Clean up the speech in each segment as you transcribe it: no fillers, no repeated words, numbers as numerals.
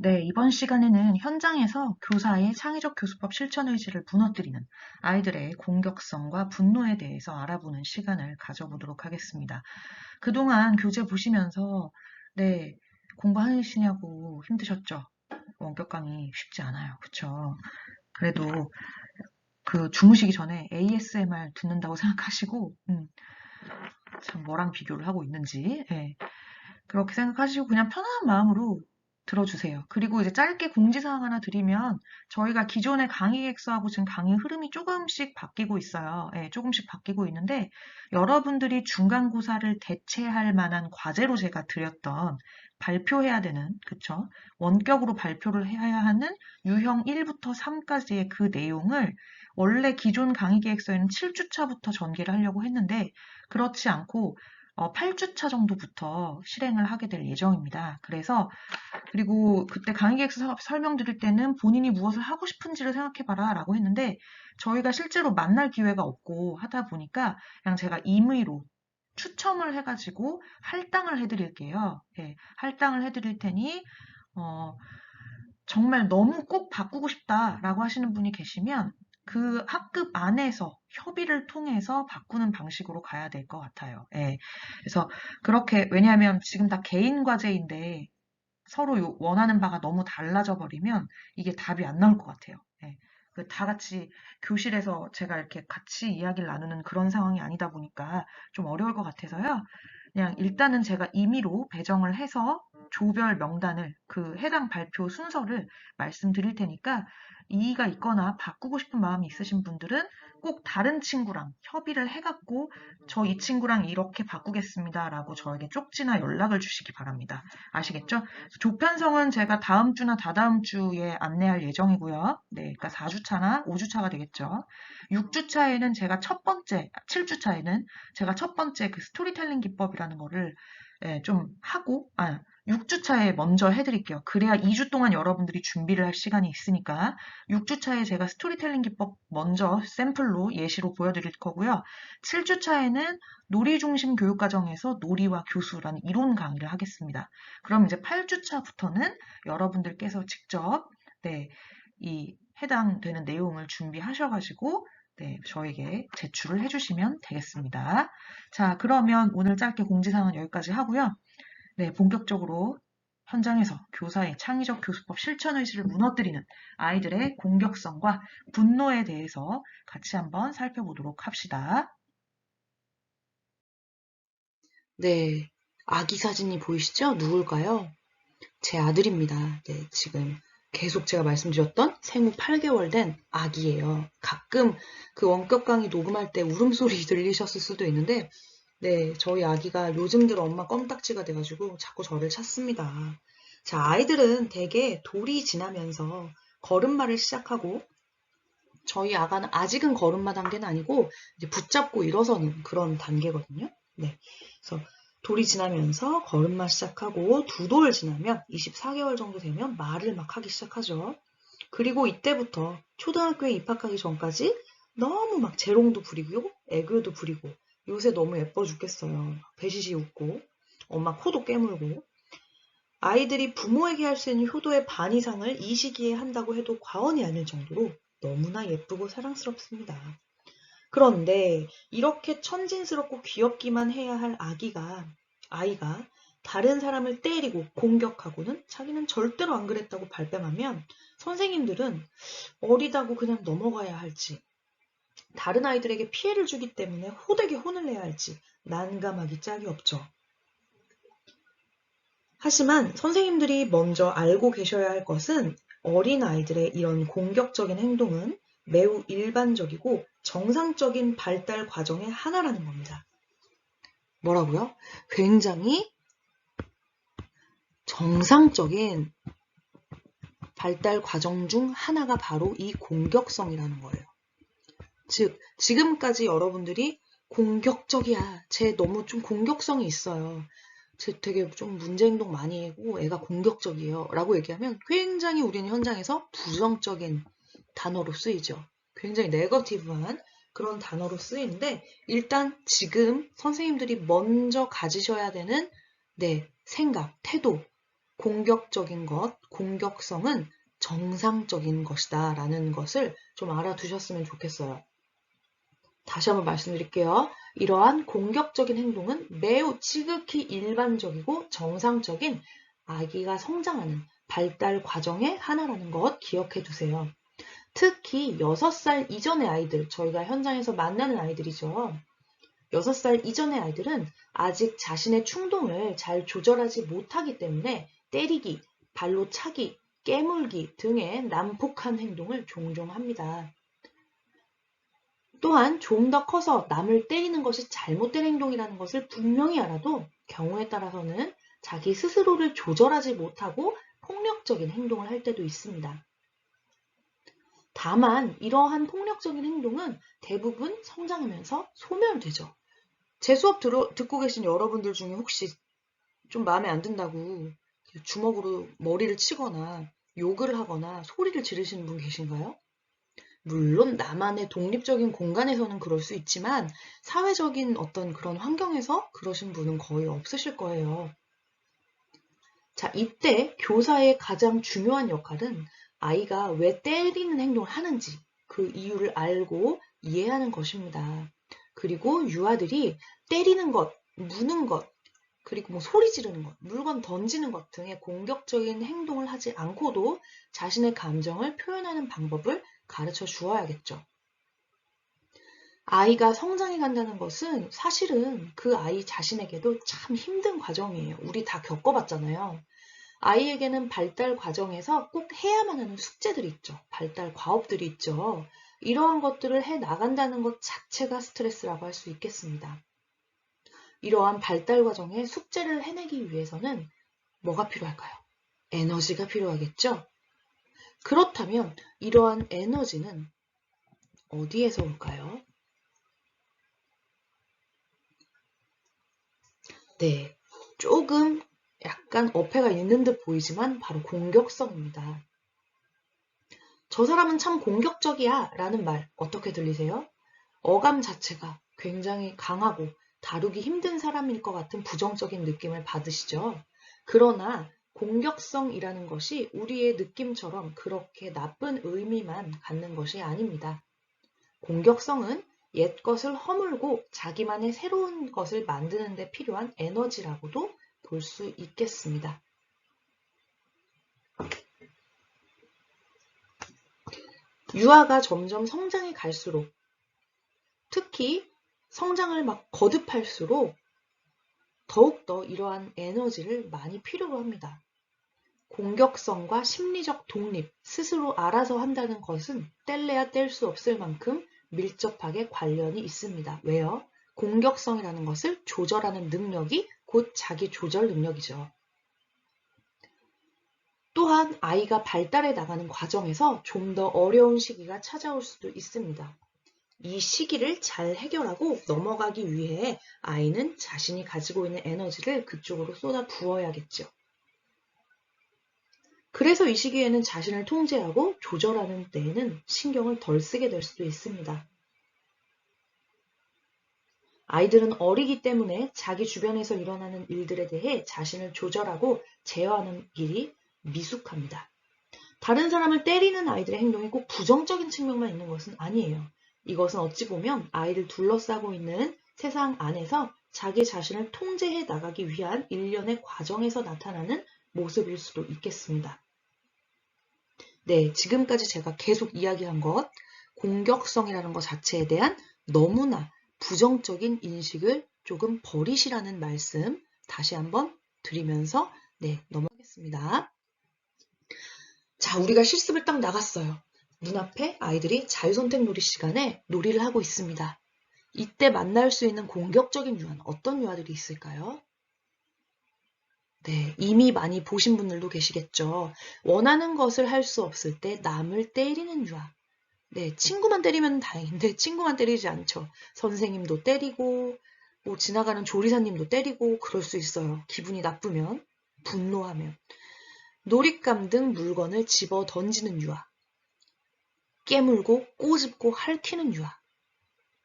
네, 이번 시간에는 현장에서 교사의 창의적 교수법 실천 의지를 무너뜨리는 아이들의 공격성과 분노에 대해서 알아보는 시간을 가져보도록 하겠습니다. 그동안 교재 보시면서 네, 공부하시냐고 힘드셨죠? 원격 강의 쉽지 않아요. 그쵸? 그래도 그 주무시기 전에 ASMR 듣는다고 생각하시고 참 뭐랑 비교를 하고 있는지 예, 그렇게 생각하시고 그냥 편안한 마음으로 들어주세요. 그리고 이제 짧게 공지사항 하나 드리면 저희가 기존의 강의 객수하고 지금 강의 흐름이 조금씩 바뀌고 있어요. 예, 조금씩 바뀌고 있는데 여러분들이 중간고사를 대체할 만한 과제로 제가 드렸던 발표해야 되는, 그쵸? 원격으로 발표를 해야 하는 유형 1부터 3까지의 그 내용을 원래 기존 강의 계획서에는 7주차부터 전개를 하려고 했는데 그렇지 않고 8주차 정도부터 실행을 하게 될 예정입니다. 그리고 그때 강의 계획서 설명드릴 때는 본인이 무엇을 하고 싶은지를 생각해봐라 라고 했는데 저희가 실제로 만날 기회가 없고 하다 보니까 그냥 제가 임의로 추첨을 해가지고 할당을 해드릴게요. 예, 할당을 해드릴 테니, 어, 정말 너무 꼭 바꾸고 싶다라고 하시는 분이 계시면 그 학급 안에서 협의를 통해서 바꾸는 방식으로 가야 될 것 같아요. 예. 그래서 그렇게, 왜냐하면 지금 다 개인 과제인데 서로 원하는 바가 너무 달라져 버리면 이게 답이 안 나올 것 같아요. 예. 다 같이 교실에서 제가 이렇게 같이 이야기를 나누는 그런 상황이 아니다 보니까 좀 어려울 것 같아서요. 그냥 일단은 제가 임의로 배정을 해서 조별 명단을 그 해당 발표 순서를 말씀드릴 테니까 이의가 있거나 바꾸고 싶은 마음이 있으신 분들은 꼭 다른 친구랑 협의를 해갖고 저 이 친구랑 이렇게 바꾸겠습니다라고 저에게 쪽지나 연락을 주시기 바랍니다. 아시겠죠? 조편성은 제가 다음 주나 다다음 주에 안내할 예정이고요. 네, 그러니까 4주차나 5주차가 되겠죠. 6주차에는 제가 첫 번째, 7주차에는 제가 첫 번째 그 스토리텔링 기법이라는 거를 좀 하고, 6주차에 먼저 해드릴게요. 그래야 2주 동안 여러분들이 준비를 할 시간이 있으니까 6주차에 제가 스토리텔링 기법 먼저 샘플로 예시로 보여드릴 거고요. 7주차에는 놀이 중심 교육과정에서 놀이와 교수라는 이론 강의를 하겠습니다. 그럼 이제 8주차부터는 여러분들께서 직접 네, 이 해당되는 내용을 준비하셔가지고 네, 저에게 제출을 해주시면 되겠습니다. 자, 그러면 오늘 짧게 공지사항은 여기까지 하고요. 네, 본격적으로 현장에서 교사의 창의적 교수법 실천 의지를 무너뜨리는 아이들의 공격성과 분노에 대해서 같이 한번 살펴보도록 합시다. 네, 아기 사진이 보이시죠? 누굴까요? 제 아들입니다. 네, 지금 계속 제가 말씀드렸던 생후 8개월 된 아기예요. 가끔 그 원격 강의 녹음할 때 울음소리 들리셨을 수도 있는데, 네, 저희 아기가 요즘 들어 엄마 껌딱지가 돼가지고 자꾸 저를 찾습니다. 자, 아이들은 대개 돌이 지나면서 걸음마를 시작하고, 저희 아가는 아직은 걸음마 단계는 아니고, 이제 붙잡고 일어서는 그런 단계거든요. 네. 그래서 돌이 지나면서 걸음마 시작하고, 두 돌 지나면 24개월 정도 되면 말을 막 하기 시작하죠. 그리고 이때부터 초등학교에 입학하기 전까지 너무 막 재롱도 부리고, 애교도 부리고, 요새 너무 예뻐 죽겠어요. 배시시 웃고, 엄마 코도 깨물고, 아이들이 부모에게 할 수 있는 효도의 반 이상을 이 시기에 한다고 해도 과언이 아닐 정도로 너무나 예쁘고 사랑스럽습니다. 그런데 이렇게 천진스럽고 귀엽기만 해야 할 아이가 다른 사람을 때리고 공격하고는 자기는 절대로 안 그랬다고 발뺌하면 선생님들은 어리다고 그냥 넘어가야 할지, 다른 아이들에게 피해를 주기 때문에 호되게 혼을 내야 할지 난감하기 짝이 없죠. 하지만 선생님들이 먼저 알고 계셔야 할 것은 어린 아이들의 이런 공격적인 행동은 매우 일반적이고 정상적인 발달 과정의 하나라는 겁니다. 뭐라고요? 굉장히 정상적인 발달 과정 중 하나가 바로 이 공격성이라는 거예요. 즉, 지금까지 여러분들이 공격적이야. 쟤 너무 좀 공격성이 있어요. 쟤 되게 좀 문제 행동 많이 하고 애가 공격적이에요. 라고 얘기하면 굉장히 우리는 현장에서 부정적인 단어로 쓰이죠. 굉장히 네거티브한 그런 단어로 쓰이는데 일단 지금 선생님들이 먼저 가지셔야 되는 생각, 태도 공격적인 것, 공격성은 정상적인 것이다 라는 것을 좀 알아두셨으면 좋겠어요. 다시 한번 말씀드릴게요. 이러한 공격적인 행동은 매우 지극히 일반적이고 정상적인 아기가 성장하는 발달 과정의 하나라는 것 기억해 두세요. 특히 6살 이전의 아이들, 저희가 현장에서 만나는 아이들이죠. 6살 이전의 아이들은 아직 자신의 충동을 잘 조절하지 못하기 때문에 때리기, 발로 차기, 깨물기 등의 난폭한 행동을 종종 합니다. 또한 좀 더 커서 남을 때리는 것이 잘못된 행동이라는 것을 분명히 알아도 경우에 따라서는 자기 스스로를 조절하지 못하고 폭력적인 행동을 할 때도 있습니다. 다만 이러한 폭력적인 행동은 대부분 성장하면서 소멸되죠. 제 수업 듣고 계신 여러분들 중에 혹시 좀 마음에 안 든다고 주먹으로 머리를 치거나 욕을 하거나 소리를 지르시는 분 계신가요? 물론 나만의 독립적인 공간에서는 그럴 수 있지만 사회적인 어떤 그런 환경에서 그러신 분은 거의 없으실 거예요. 자, 이때 교사의 가장 중요한 역할은 아이가 왜 때리는 행동을 하는지 그 이유를 알고 이해하는 것입니다. 그리고 유아들이 때리는 것, 무는 것, 그리고 뭐 소리 지르는 것, 물건 던지는 것 등의 공격적인 행동을 하지 않고도 자신의 감정을 표현하는 방법을 가르쳐 주어야겠죠. 아이가 성장해 간다는 것은 사실은 그 아이 자신에게도 참 힘든 과정이에요. 우리 다 겪어봤잖아요. 아이에게는 발달 과정에서 꼭 해야만 하는 숙제들이 있죠. 발달 과업들이 있죠. 이러한 것들을 해 나간다는 것 자체가 스트레스라고 할 수 있겠습니다. 이러한 발달 과정의 숙제를 해내기 위해서는 뭐가 필요할까요? 에너지가 필요하겠죠? 그렇다면 이러한 에너지는 어디에서 올까요? 네, 조금 약간 어폐가 있는 듯 보이지만 바로 공격성입니다. 저 사람은 참 공격적이야 라는 말 어떻게 들리세요? 어감 자체가 굉장히 강하고 다루기 힘든 사람일 것 같은 부정적인 느낌을 받으시죠? 그러나 공격성이라는 것이 우리의 느낌처럼 그렇게 나쁜 의미만 갖는 것이 아닙니다. 공격성은 옛 것을 허물고 자기만의 새로운 것을 만드는 데 필요한 에너지라고도 볼 수 있겠습니다. 유아가 점점 성장해 갈수록 특히 성장을 막 거듭할수록 더욱더 이러한 에너지를 많이 필요로 합니다. 공격성과 심리적 독립, 스스로 알아서 한다는 것은 뗄래야 뗄 수 없을 만큼 밀접하게 관련이 있습니다. 왜요? 공격성이라는 것을 조절하는 능력이 곧 자기 조절 능력이죠. 또한 아이가 발달해 나가는 과정에서 좀 더 어려운 시기가 찾아올 수도 있습니다. 이 시기를 잘 해결하고 넘어가기 위해 아이는 자신이 가지고 있는 에너지를 그쪽으로 쏟아 부어야겠죠. 그래서 이 시기에는 자신을 통제하고 조절하는 데에는 신경을 덜 쓰게 될 수도 있습니다. 아이들은 어리기 때문에 자기 주변에서 일어나는 일들에 대해 자신을 조절하고 제어하는 길이 미숙합니다. 다른 사람을 때리는 아이들의 행동이 꼭 부정적인 측면만 있는 것은 아니에요. 이것은 어찌 보면 아이를 둘러싸고 있는 세상 안에서 자기 자신을 통제해 나가기 위한 일련의 과정에서 나타나는 모습일 수도 있겠습니다. 네, 지금까지 제가 계속 이야기한 것, 공격성이라는 것 자체에 대한 너무나 부정적인 인식을 조금 버리시라는 말씀 다시 한번 드리면서 넘어가겠습니다. 자, 우리가 실습을 딱 나갔어요. 눈앞에 아이들이 자유선택 놀이 시간에 놀이를 하고 있습니다. 이때 만날 수 있는 공격적인 유아는 어떤 유아들이 있을까요? 네, 이미 많이 보신 분들도 계시겠죠. 원하는 것을 할 수 없을 때 남을 때리는 유아. 네, 친구만 때리면 다행인데 친구만 때리지 않죠. 선생님도 때리고 뭐 지나가는 조리사님도 때리고 그럴 수 있어요. 기분이 나쁘면, 분노하면. 놀잇감 등 물건을 집어 던지는 유아. 깨물고 꼬집고 핥히는 유아.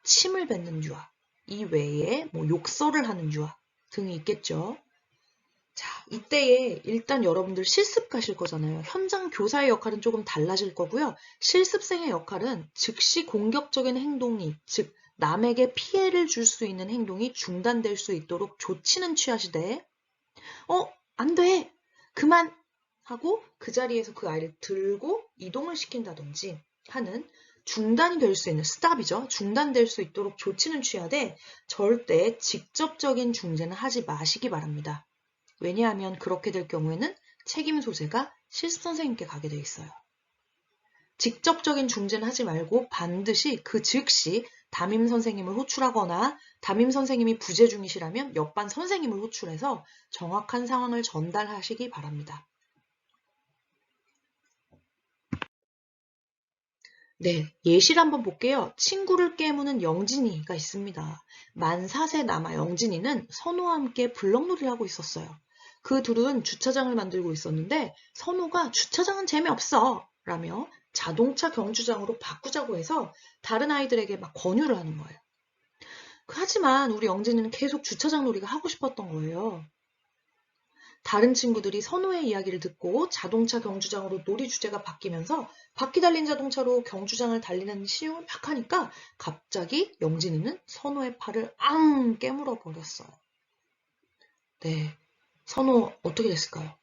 침을 뱉는 유아. 이 외에 뭐 욕설을 하는 유아 등이 있겠죠. 자, 이때에 일단 여러분들 실습 가실 거잖아요. 현장 교사의 역할은 조금 달라질 거고요. 실습생의 역할은 즉시 공격적인 행동이, 즉 남에게 피해를 줄 수 있는 행동이 중단될 수 있도록 조치는 취하시되 안 돼! 그만! 하고 그 자리에서 그 아이를 들고 이동을 시킨다든지 하는 중단이 될 수 있는 스탑이죠. 중단될 수 있도록 조치는 취하되 절대 직접적인 중재는 하지 마시기 바랍니다. 왜냐하면 그렇게 될 경우에는 책임 소재가 실습 선생님께 가게 돼 있어요. 직접적인 중재는 하지 말고 반드시 그 즉시 담임 선생님을 호출하거나 담임 선생님이 부재 중이시라면 옆반 선생님을 호출해서 정확한 상황을 전달하시기 바랍니다. 네, 예시를 한번 볼게요. 친구를 깨무는 영진이가 있습니다. 만 4세 남아 영진이는 선호와 함께 블럭놀이를 하고 있었어요. 그 둘은 주차장을 만들고 있었는데 선호가 주차장은 재미없어 라며 자동차 경주장으로 바꾸자고 해서 다른 아이들에게 막 권유를 하는 거예요. 하지만 우리 영진이는 계속 주차장 놀이가 하고 싶었던 거예요. 다른 친구들이 선호의 이야기를 듣고 자동차 경주장으로 놀이 주제가 바뀌면서 바퀴 달린 자동차로 경주장을 달리는 시험을 막 하니까 갑자기 영진이는 선호의 팔을 앙 깨물어 버렸어요. 네, 선호 어떻게 됐을까요?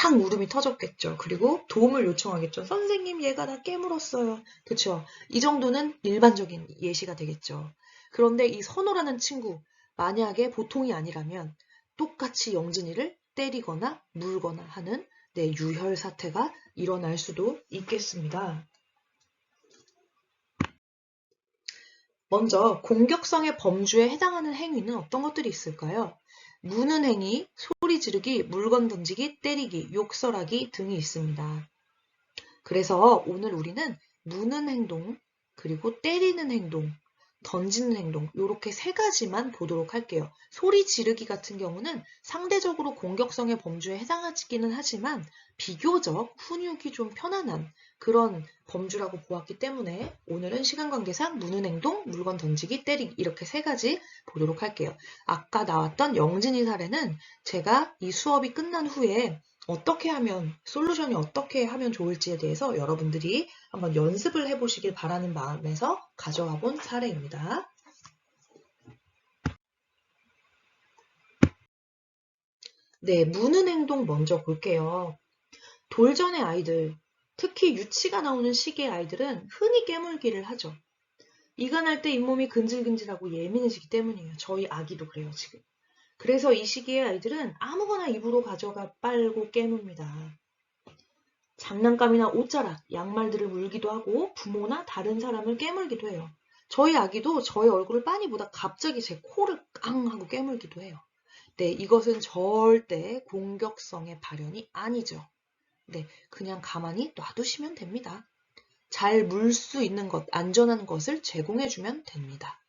앙 울음이 터졌겠죠. 그리고 도움을 요청하겠죠. 선생님, 얘가 나 깨물었어요. 그쵸? 이 정도는 일반적인 예시가 되겠죠. 그런데 이 선호라는 친구, 만약에 보통이 아니라면 똑같이 영진이를 때리거나 물거나 하는 유혈 사태가 일어날 수도 있겠습니다. 먼저 공격성의 범주에 해당하는 행위는 어떤 것들이 있을까요? 무는 행위, 소리 지르기, 물건 던지기, 때리기, 욕설하기 등이 있습니다. 그래서 오늘 우리는 무는 행동, 그리고 때리는 행동, 던지는 행동 이렇게 세 가지만 보도록 할게요. 소리 지르기 같은 경우는 상대적으로 공격성의 범주에 해당하기는 하지만 비교적 훈육이 좀 편안한 그런 범주라고 보았기 때문에 오늘은 시간 관계상 무는 행동, 물건 던지기, 때리기 이렇게 세 가지 보도록 할게요. 아까 나왔던 영진이 사례는 제가 이 수업이 끝난 후에 어떻게 하면, 솔루션이 어떻게 하면 좋을지에 대해서 여러분들이 한번 연습을 해보시길 바라는 마음에서 가져와 본 사례입니다. 네, 무는 행동 먼저 볼게요. 돌전의 아이들, 특히 유치가 나오는 시기의 아이들은 흔히 깨물기를 하죠. 이간할 때 잇몸이 근질근질하고 예민해지기 때문이에요. 저희 아기도 그래요, 지금. 그래서 이 시기의 아이들은 아무거나 입으로 가져가 빨고 깨뭅니다. 장난감이나 옷자락, 양말들을 물기도 하고 부모나 다른 사람을 깨물기도 해요. 저희 아기도 저의 얼굴을 빤히 보다 갑자기 제 코를 깡 하고 깨물기도 해요. 네, 이것은 절대 공격성의 발현이 아니죠. 네, 그냥 가만히 놔두시면 됩니다. 잘 물 수 있는 것, 안전한 것을 제공해주면 됩니다.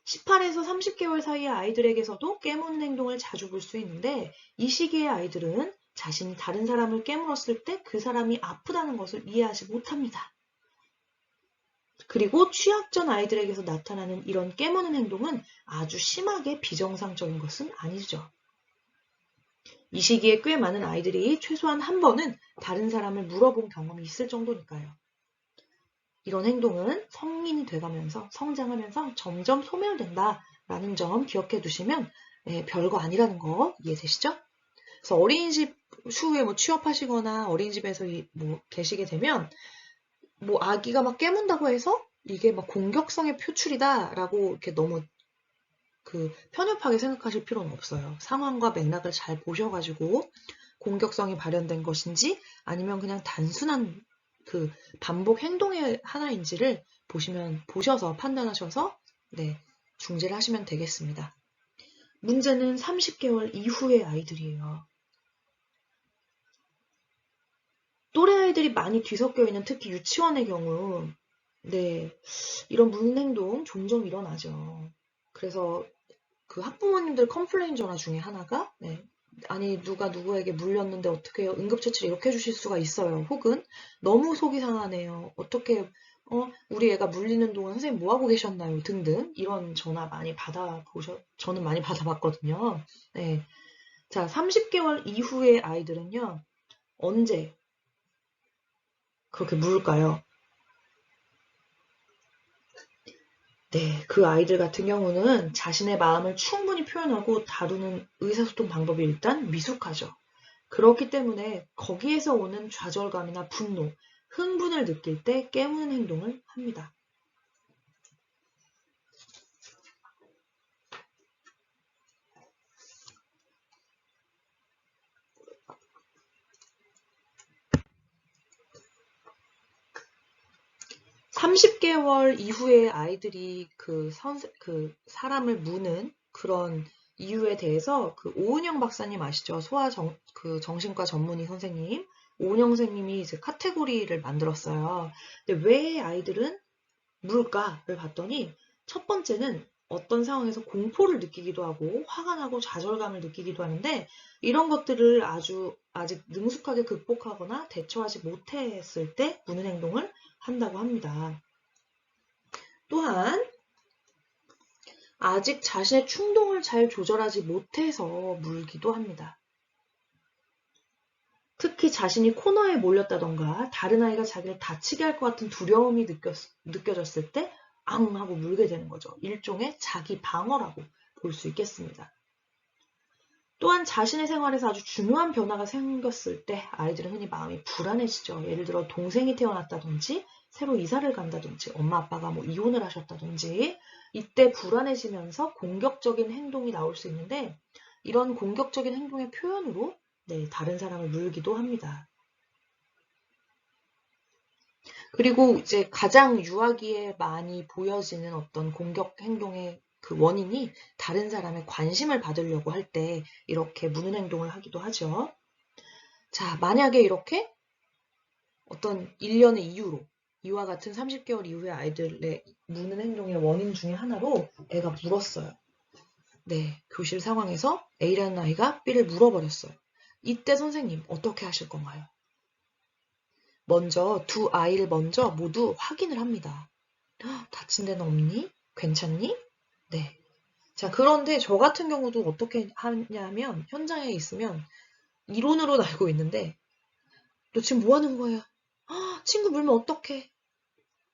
18에서 30개월 사이의 아이들에게서도 깨무는 행동을 자주 볼 수 있는데 이 시기의 아이들은 자신이 다른 사람을 깨물었을 때 그 사람이 아프다는 것을 이해하지 못합니다. 그리고 취약전 아이들에게서 나타나는 이런 깨무는 행동은 아주 심하게 비정상적인 것은 아니죠. 이 시기에 꽤 많은 아이들이 최소한 한 번은 다른 사람을 물어본 경험이 있을 정도니까요. 이런 행동은 성인이 돼가면서 성장하면서 점점 소멸된다라는 점 기억해 두시면 별거 아니라는 거 이해되시죠? 그래서 어린이집 후에 취업하시거나 어린이집에서 계시게 되면 아기가 막 깨문다고 해서 이게 막 공격성의 표출이다라고 이렇게 너무 편협하게 생각하실 필요는 없어요. 상황과 맥락을 잘 보셔가지고 공격성이 발현된 것인지 아니면 그냥 단순한 반복 행동의 하나인지를 보셔서 판단하셔서 중재를 하시면 되겠습니다. 문제는 30개월 이후의 아이들이에요. 또래 아이들이 많이 뒤섞여 있는 특히 유치원의 경우 이런 무는 행동 종종 일어나죠. 그래서 학부모님들 컴플레인 전화 중에 하나가 아니 누가 누구에게 물렸는데 어떻게 해요? 응급처치를 이렇게 해주실 수가 있어요. 혹은 너무 속이 상하네요. 어떻게 우리 애가 물리는 동안 선생님 뭐 하고 계셨나요? 등등 이런 전화 많이 저는 많이 받아봤거든요. 네. 자, 30개월 이후의 아이들은요, 언제 그렇게 물을까요? 네, 그 아이들 같은 경우는 자신의 마음을 충분히 표현하고 다루는 의사소통 방법이 일단 미숙하죠. 그렇기 때문에 거기에서 오는 좌절감이나 분노, 흥분을 느낄 때 깨무는 행동을 합니다. (30개월) 이후에 아이들이 그 사람을 무는 그런 이유에 대해서 그 오은영 박사님 아시죠? 정신과 전문의 선생님. 오은영 선생님이 이제 카테고리를 만들었어요. 근데 왜 아이들은 물까를 봤더니 첫 번째는 어떤 상황에서 공포를 느끼기도 하고 화가 나고 좌절감을 느끼기도 하는데 이런 것들을 아직 능숙하게 극복하거나 대처하지 못했을 때 무는 행동을 한다고 합니다. 또한 아직 자신의 충동을 잘 조절하지 못해서 물기도 합니다. 특히 자신이 코너에 몰렸다던가 다른 아이가 자기를 다치게 할 것 같은 두려움이 느껴졌을 때 앙 하고 물게 되는 거죠. 일종의 자기 방어라고 볼 수 있겠습니다. 또한 자신의 생활에서 아주 중요한 변화가 생겼을 때 아이들은 흔히 마음이 불안해지죠. 예를 들어 동생이 태어났다든지 새로 이사를 간다든지 엄마 아빠가 뭐 이혼을 하셨다든지 이때 불안해지면서 공격적인 행동이 나올 수 있는데 이런 공격적인 행동의 표현으로 다른 사람을 물기도 합니다. 그리고 이제 가장 유아기에 많이 보여지는 어떤 공격 행동의 그 원인이 다른 사람의 관심을 받으려고 할 때 이렇게 무는 행동을 하기도 하죠. 자, 만약에 이렇게 어떤 일련의 이유로 이와 같은 30개월 이후의 아이들의 무는 행동의 원인 중에 하나로 애가 물었어요. 네, 교실 상황에서 A라는 아이가 B를 물어버렸어요. 이때 선생님 어떻게 하실 건가요? 먼저 두 아이를 모두 확인을 합니다. 다친 데는 없니? 괜찮니? 네. 자, 그런데 저 같은 경우도 어떻게 하냐면 현장에 있으면 이론으로는 알고 있는데 너 지금 뭐 하는 거야? 친구 물면 어떡해?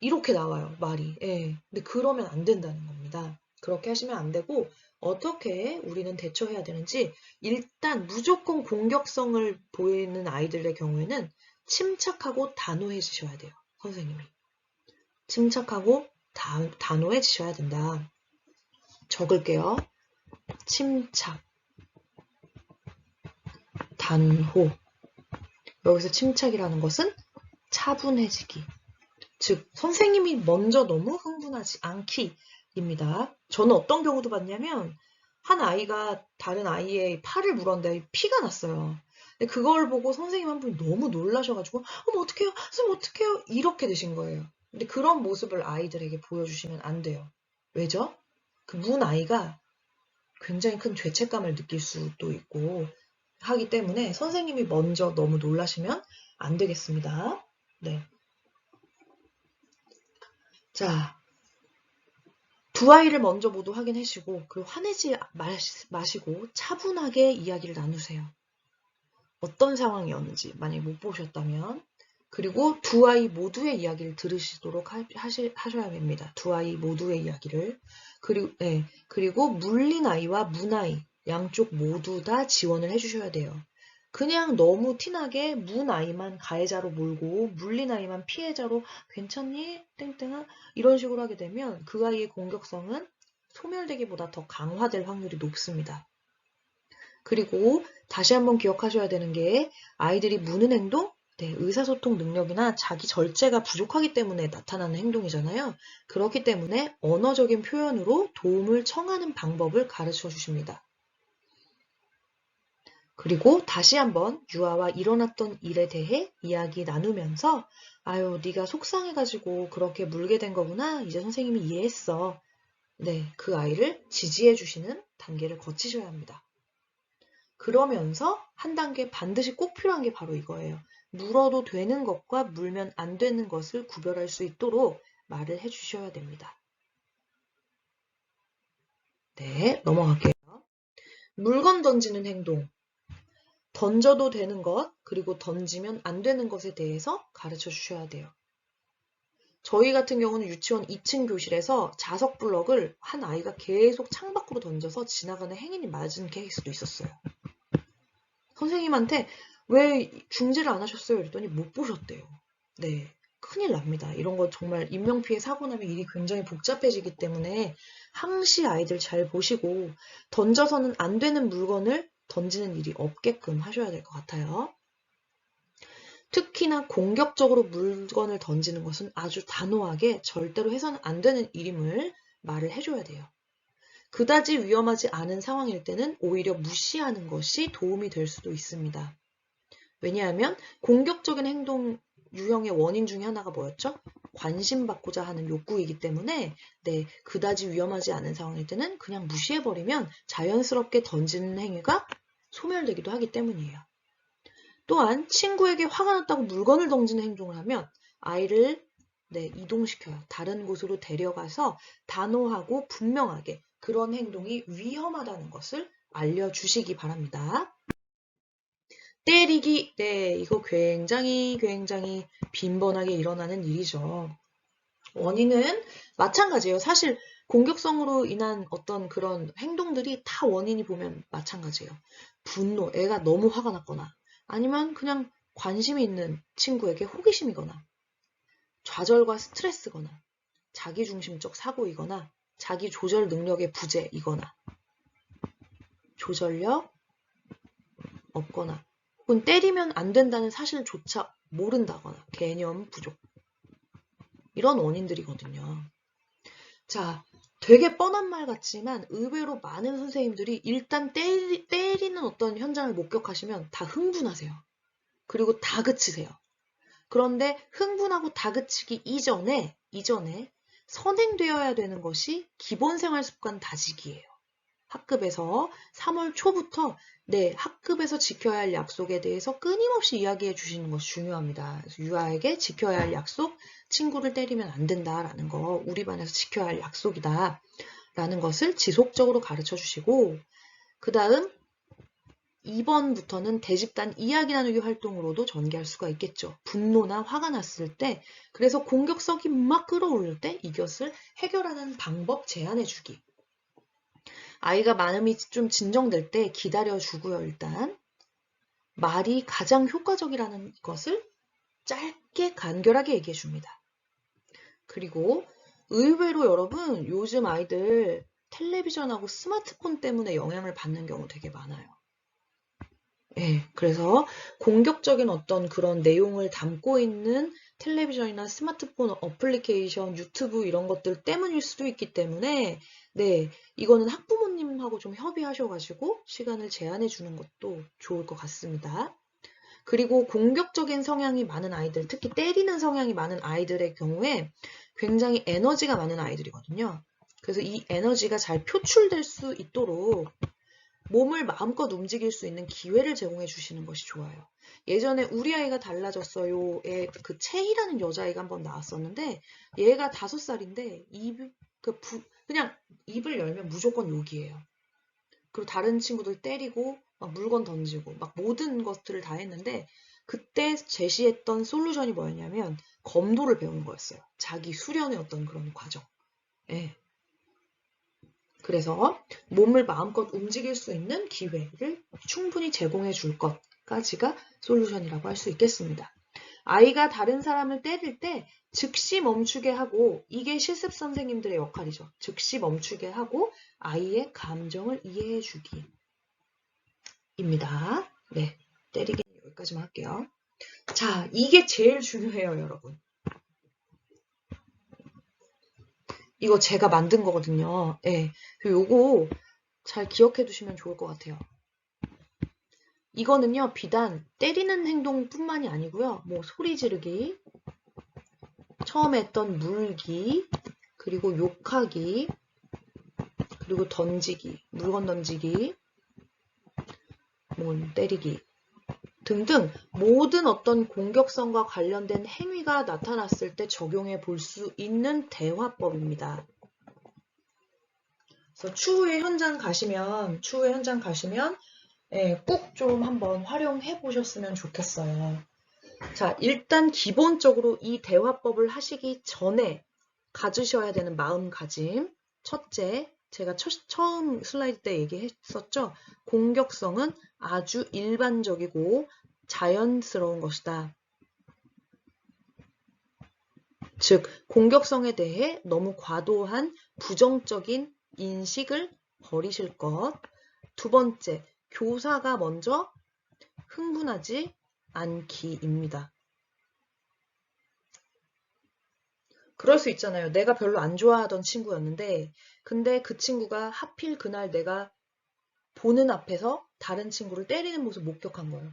이렇게 나와요, 말이. 예. 근데 그러면 안 된다는 겁니다. 그렇게 하시면 안 되고 어떻게 우리는 대처해야 되는지 일단 무조건 공격성을 보이는 아이들의 경우에는 침착하고 단호해지셔야 돼요, 선생님이. 침착하고 단호해지셔야 된다. 적을게요. 침착, 단호. 여기서 침착이라는 것은 차분해지기. 즉, 선생님이 먼저 너무 흥분하지 않기입니다. 저는 어떤 경우도 봤냐면, 한 아이가 다른 아이의 팔을 물었는데 피가 났어요. 근데 그걸 보고 선생님 한 분이 너무 놀라셔가지고, 어머, 어떡해요? 선생님, 어떡해요? 이렇게 되신 거예요. 근데 그런 모습을 아이들에게 보여주시면 안 돼요. 왜죠? 그 문 아이가 굉장히 큰 죄책감을 느낄 수도 있고 하기 때문에 선생님이 먼저 너무 놀라시면 안 되겠습니다. 네. 자, 두 아이를 먼저 모두 확인하시고 그리고 화내지 마시고 차분하게 이야기를 나누세요. 어떤 상황이었는지 만약에 못 보셨다면 그리고 두 아이 모두의 이야기를 들으시도록 하셔야 됩니다. 두 아이 모두의 이야기를 그리고 물린 아이와 문 아이 양쪽 모두 다 지원을 해주셔야 돼요. 그냥 너무 티나게 문 아이만 가해자로 몰고 물린 아이만 피해자로 괜찮니? 땡땡아 이런 식으로 하게 되면 그 아이의 공격성은 소멸되기보다 더 강화될 확률이 높습니다. 그리고 다시 한번 기억하셔야 되는 게 아이들이 무는 행동, 의사소통 능력이나 자기 절제가 부족하기 때문에 나타나는 행동이잖아요. 그렇기 때문에 언어적인 표현으로 도움을 청하는 방법을 가르쳐 주십니다. 그리고 다시 한번 유아와 일어났던 일에 대해 이야기 나누면서 아유, 네가 속상해가지고 그렇게 물게 된 거구나. 이제 선생님이 이해했어. 네, 그 아이를 지지해 주시는 단계를 거치셔야 합니다. 그러면서 한 단계 반드시 꼭 필요한 게 바로 이거예요. 물어도 되는 것과 물면 안 되는 것을 구별할 수 있도록 말을 해주셔야 됩니다. 네, 넘어갈게요. 물건 던지는 행동. 던져도 되는 것, 그리고 던지면 안 되는 것에 대해서 가르쳐 주셔야 돼요. 저희 같은 경우는 유치원 2층 교실에서 자석 블럭을 한 아이가 계속 창밖으로 던져서 지나가는 행인이 맞은 케이스도 있었어요. 선생님한테 왜 중지를 안 하셨어요? 그랬더니 못 보셨대요. 네, 큰일 납니다. 이런 거 정말 인명피해 사고 나면 일이 굉장히 복잡해지기 때문에 항시 아이들 잘 보시고 던져서는 안 되는 물건을 던지는 일이 없게끔 하셔야 될 것 같아요. 특히나 공격적으로 물건을 던지는 것은 아주 단호하게 절대로 해서는 안 되는 일임을 말을 해줘야 돼요. 그다지 위험하지 않은 상황일 때는 오히려 무시하는 것이 도움이 될 수도 있습니다. 왜냐하면 공격적인 행동 유형의 원인 중에 하나가 뭐였죠? 관심받고자 하는 욕구이기 때문에 네, 그다지 위험하지 않은 상황일 때는 그냥 무시해버리면 자연스럽게 던지는 행위가 소멸되기도 하기 때문이에요. 또한 친구에게 화가 났다고 물건을 던지는 행동을 하면 아이를 이동시켜요. 다른 곳으로 데려가서 단호하고 분명하게 그런 행동이 위험하다는 것을 알려주시기 바랍니다. 때리기, 네, 이거 굉장히 빈번하게 일어나는 일이죠. 원인은 마찬가지예요. 사실 공격성으로 인한 어떤 그런 행동들이 다 원인이 보면 마찬가지예요. 분노, 애가 너무 화가 났거나 아니면 그냥 관심이 있는 친구에게 호기심이거나 좌절과 스트레스거나 자기중심적 사고이거나 자기 조절 능력의 부재이거나 조절력 없거나 혹은 때리면 안 된다는 사실조차 모른다거나 개념 부족 이런 원인들이거든요. 자, 되게 뻔한 말 같지만 의외로 많은 선생님들이 일단 때리는 어떤 현장을 목격하시면 다 흥분하세요. 그리고 다그치세요. 그런데 흥분하고 다그치기 이전에 선행되어야 되는 것이 기본생활 습관 다지기예요. 학급에서 3월 초부터 학급에서 지켜야 할 약속에 대해서 끊임없이 이야기해 주시는 것이 중요합니다. 그래서 유아에게 지켜야 할 약속, 친구를 때리면 안 된다라는 거, 우리 반에서 지켜야 할 약속이다 라는 것을 지속적으로 가르쳐 주시고 그 다음 2번부터는 대집단 이야기 나누기 활동으로도 전개할 수가 있겠죠. 분노나 화가 났을 때 그래서 공격성이 막 끌어오를 때 이것을 해결하는 방법 제안해 주기. 아이가 마음이 좀 진정될 때 기다려주고요, 일단. 말이 가장 효과적이라는 것을 짧게 간결하게 얘기해 줍니다. 그리고 의외로 여러분, 요즘 아이들 텔레비전하고 스마트폰 때문에 영향을 받는 경우 되게 많아요. 네, 그래서 공격적인 어떤 그런 내용을 담고 있는 텔레비전이나 스마트폰 어플리케이션, 유튜브 이런 것들 때문일 수도 있기 때문에 이거는 학부모님하고 좀 협의하셔가지고 시간을 제한해 주는 것도 좋을 것 같습니다. 그리고 공격적인 성향이 많은 아이들, 특히 때리는 성향이 많은 아이들의 경우에 굉장히 에너지가 많은 아이들이거든요. 그래서 이 에너지가 잘 표출될 수 있도록 몸을 마음껏 움직일 수 있는 기회를 제공해 주시는 것이 좋아요. 예전에 우리 아이가 달라졌어요의 그 채희라는 여자아이가 한번 나왔었는데 얘가 5살인데 그냥 입을 열면 무조건 욕이에요. 그리고 다른 친구들 때리고 막 물건 던지고 막 모든 것들을 다 했는데 그때 제시했던 솔루션이 뭐였냐면 검도를 배우는 거였어요. 자기 수련의 어떤 그런 과정. 예. 그래서 몸을 마음껏 움직일 수 있는 기회를 충분히 제공해 줄 것까지가 솔루션이라고 할 수 있겠습니다. 아이가 다른 사람을 때릴 때 즉시 멈추게 하고 이게 실습 선생님들의 역할이죠. 즉시 멈추게 하고 아이의 감정을 이해해 주기입니다. 네, 때리기는 여기까지만 할게요. 자, 이게 제일 중요해요, 여러분. 이거 제가 만든 거거든요. 네, 요거 잘 기억해 두시면 좋을 것 같아요. 이거는요, 비단 때리는 행동뿐만이 아니고요. 뭐 소리 지르기, 처음에 했던 물기, 그리고 욕하기, 그리고 던지기, 물건 던지기, 뭐 때리기. 등등 모든 어떤 공격성과 관련된 행위가 나타났을 때 적용해 볼 수 있는 대화법입니다. 그래서 추후에 현장 가시면 꼭 좀 한번 활용해 보셨으면 좋겠어요. 자, 일단 기본적으로 이 대화법을 하시기 전에 가지셔야 되는 마음가짐. 첫째, 제가 처음 슬라이드 때 얘기했었죠. 공격성은 아주 일반적이고 자연스러운 것이다. 즉, 공격성에 대해 너무 과도한 부정적인 인식을 버리실 것. 두 번째, 교사가 먼저 흥분하지 않기입니다. 그럴 수 있잖아요. 내가 별로 안 좋아하던 친구였는데 근데 그 친구가 하필 그날 내가 보는 앞에서 다른 친구를 때리는 모습 목격한 거예요.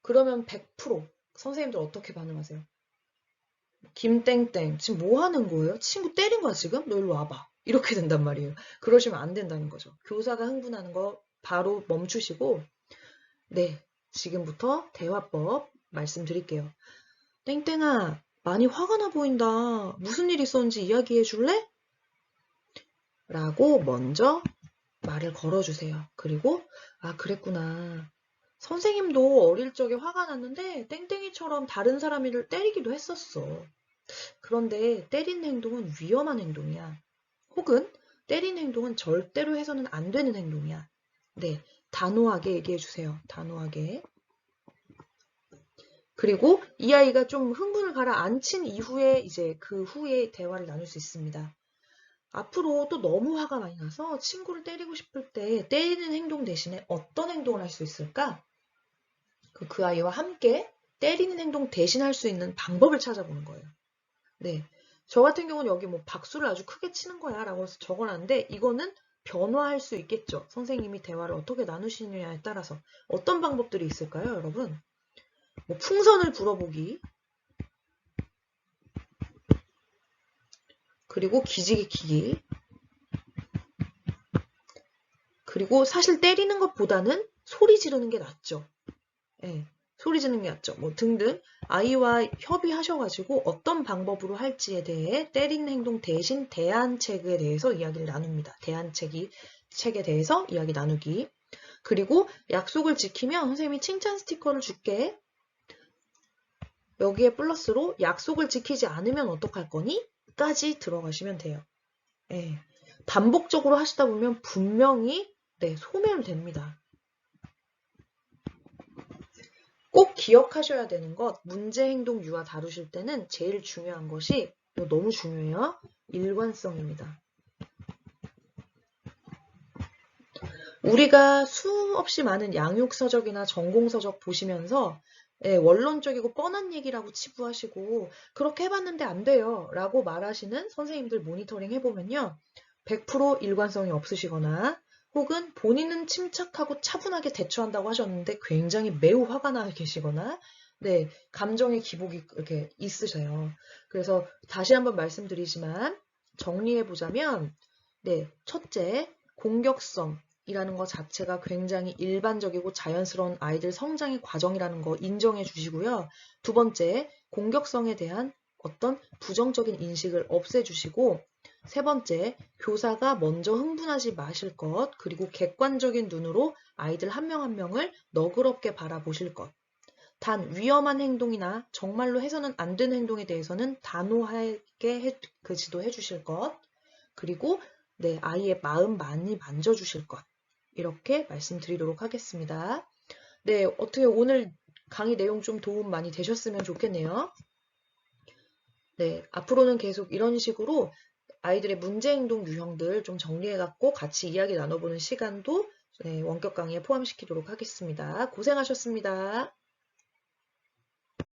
그러면 100% 선생님들 어떻게 반응하세요? 김땡땡 지금 뭐 하는 거예요? 친구 때린 거야 지금? 너 일로 와봐. 이렇게 된단 말이에요. 그러시면 안 된다는 거죠. 교사가 흥분하는 거 바로 멈추시고 네, 지금부터 대화법 말씀드릴게요. 땡땡아, 많이 화가 나 보인다. 무슨 일 있었는지 이야기해 줄래? 라고 먼저 말을 걸어주세요. 그리고 아, 그랬구나. 선생님도 어릴 적에 화가 났는데 땡땡이처럼 다른 사람을 때리기도 했었어. 그런데 때리는 행동은 위험한 행동이야. 혹은 때리는 행동은 절대로 해서는 안 되는 행동이야. 네, 단호하게 얘기해 주세요. 단호하게. 그리고 이 아이가 좀 흥분을 가라앉힌 이후에 이제 그 후에 대화를 나눌 수 있습니다. 앞으로 또 너무 화가 많이 나서 친구를 때리고 싶을 때 때리는 행동 대신에 어떤 행동을 할 수 있을까? 그 아이와 함께 때리는 행동 대신 할 수 있는 방법을 찾아보는 거예요. 네. 저 같은 경우는 여기 뭐 박수를 아주 크게 치는 거야 라고 해서 적어놨는데 이거는 변화할 수 있겠죠. 선생님이 대화를 어떻게 나누시느냐에 따라서 어떤 방법들이 있을까요, 여러분? 뭐 풍선을 불어보기, 그리고 기지개 키기, 그리고 사실 때리는 것보다는 소리 지르는 게 낫죠. 예, 소리 지르는 게 낫죠. 뭐 등등 아이와 협의하셔가지고 어떤 방법으로 할지에 대해 때리는 행동 대신 대안책에 대해서 이야기를 나눕니다. 책에 대해서 이야기 나누기. 그리고 약속을 지키면 선생님이 칭찬 스티커를 줄게. 여기에 플러스로 약속을 지키지 않으면 어떡할 거니? 까지 들어가시면 돼요. 예, 반복적으로 하시다 보면 분명히 소멸됩니다. 꼭 기억하셔야 되는 것, 문제행동 유아 다루실 때는 제일 중요한 것이 이거 너무 중요해요. 일관성입니다. 우리가 수없이 많은 양육서적이나 전공서적 보시면서 원론적이고 뻔한 얘기라고 치부하시고 그렇게 해봤는데 안 돼요 라고 말하시는 선생님들 모니터링 해보면요. 100% 일관성이 없으시거나 혹은 본인은 침착하고 차분하게 대처한다고 하셨는데 굉장히 매우 화가 나 계시거나 감정의 기복이 이렇게 있으세요. 그래서 다시 한번 말씀드리지만 정리해보자면 첫째, 공격성 이라는 것 자체가 굉장히 일반적이고 자연스러운 아이들 성장의 과정이라는 거 인정해 주시고요. 두 번째, 공격성에 대한 어떤 부정적인 인식을 없애주시고 세 번째, 교사가 먼저 흥분하지 마실 것 그리고 객관적인 눈으로 아이들 한 명 한 명을 너그럽게 바라보실 것 단 위험한 행동이나 정말로 해서는 안 되는 행동에 대해서는 단호하게 지도해 주실 것 그리고 아이의 마음 많이 만져주실 것 이렇게 말씀드리도록 하겠습니다. 어떻게 오늘 강의 내용 좀 도움 많이 되셨으면 좋겠네요. 앞으로는 계속 이런 식으로 아이들의 문제행동 유형들 좀 정리해갖고 같이 이야기 나눠보는 시간도 원격 강의에 포함시키도록 하겠습니다. 고생하셨습니다.